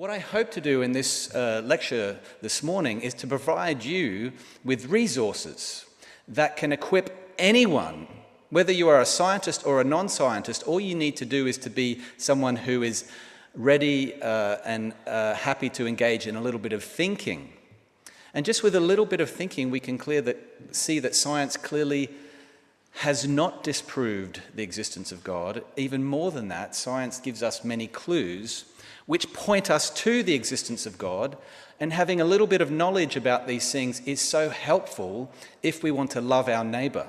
What I hope to do in this lecture this morning is to provide you with resources that can equip anyone, whether you are a scientist or a non-scientist. All you need to do is to be someone who is ready and happy to engage in a little bit of thinking. And just with a little bit of thinking, we can see that science clearly has not disproved the existence of God. Even more than that, science gives us many clues which point us to the existence of God, and having a little bit of knowledge about these things is so helpful if we want to love our neighbour.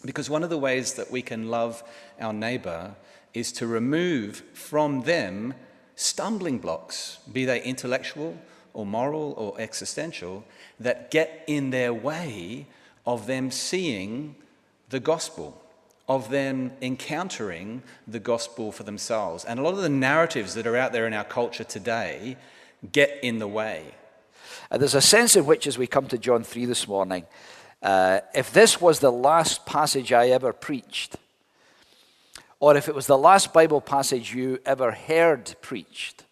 Because one of the ways that we can love our neighbour is to remove from them stumbling blocks, be they intellectual or moral or existential, that get in their way of them seeing the gospel, of them encountering the gospel for themselves. And a lot of the narratives that are out there in our culture today get in the way. There's a sense in which, as we come to John 3 this morning, if this was the last passage I ever preached, or if it was the last Bible passage you ever heard preached,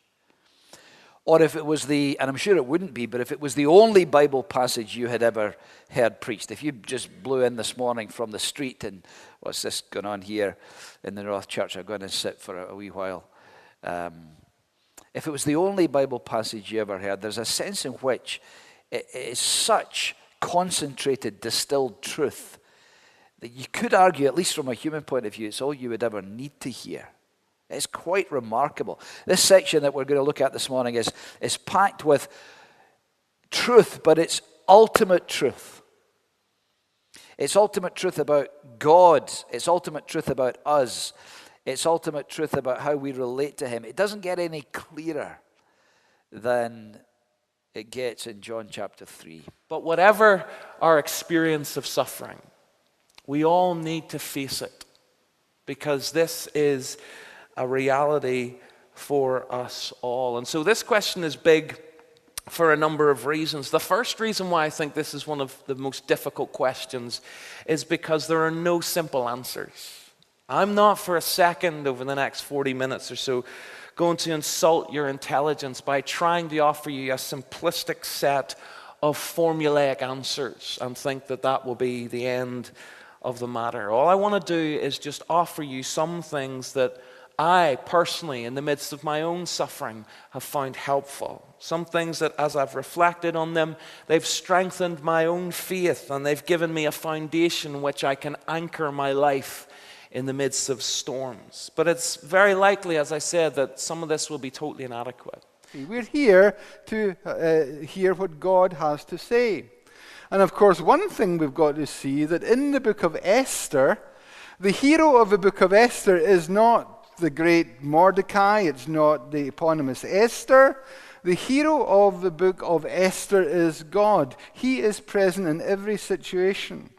or if it was and I'm sure it wouldn't be, but if it was the only Bible passage you had ever heard preached, if you just blew in this morning from the street and what's this going on here in the North Church, I'm going to sit for a wee while. If it was the only Bible passage you ever heard, there's a sense in which it is such concentrated, distilled truth that you could argue, at least from a human point of view, it's all you would ever need to hear. It's quite remarkable. This section that we're going to look at this morning is packed with truth, but it's ultimate truth. It's ultimate truth about God. It's ultimate truth about us. It's ultimate truth about how we relate to Him. It doesn't get any clearer than it gets in John chapter 3. But whatever our experience of suffering, we all need to face it, because this is a reality for us all. And so this question is big for a number of reasons. The first reason why I think this is one of the most difficult questions is because there are no simple answers. I'm not for a second over the next 40 minutes or so going to insult your intelligence by trying to offer you a simplistic set of formulaic answers and think that that will be the end of the matter. All I want to do is just offer you some things that I personally, in the midst of my own suffering, have found helpful. Some things that, as I've reflected on them, they've strengthened my own faith, and they've given me a foundation which I can anchor my life in the midst of storms. But it's very likely, as I said, that some of this will be totally inadequate. We're here to hear what God has to say. And of course, one thing we've got to see, that in the book of Esther, the hero of the book of Esther is not the great Mordecai, it's not the eponymous Esther. The hero of the book of Esther is God. He is present in every situation.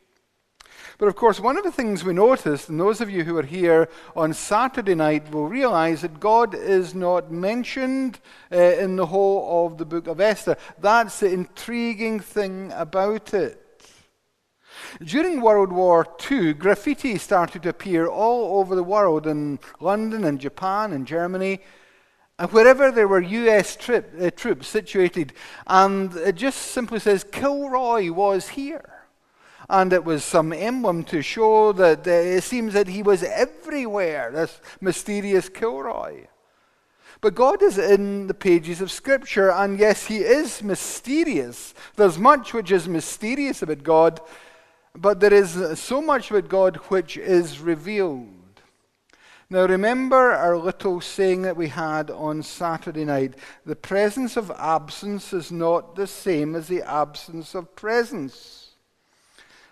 But of course, one of the things we noticed, and those of you who are here on Saturday night will realize that God is not mentioned in the whole of the book of Esther. That's the intriguing thing about it. During World War II, graffiti started to appear all over the world, in London and Japan and Germany, and wherever there were US troops situated. And it just simply says, Kilroy was here. And it was some emblem to show that it seems that he was everywhere, this mysterious Kilroy. But God is in the pages of Scripture, and yes, He is mysterious. There's much which is mysterious about God, but there is so much about God which is revealed. Now remember our little saying that we had on Saturday night. The presence of absence is not the same as the absence of presence.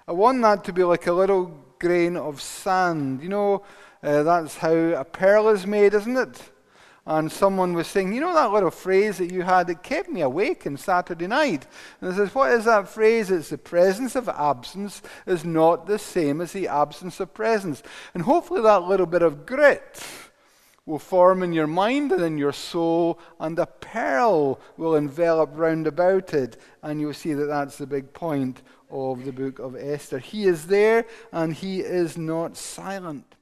I want that to be like a little grain of sand. You know, that's how a pearl is made, isn't it? And someone was saying, you know that little phrase that you had that kept me awake on Saturday night? And I says, what is that phrase? It's the presence of absence is not the same as the absence of presence. And hopefully that little bit of grit will form in your mind and in your soul, and a pearl will envelop round about it, and you'll see that that's the big point of the book of Esther. He is there, and He is not silent.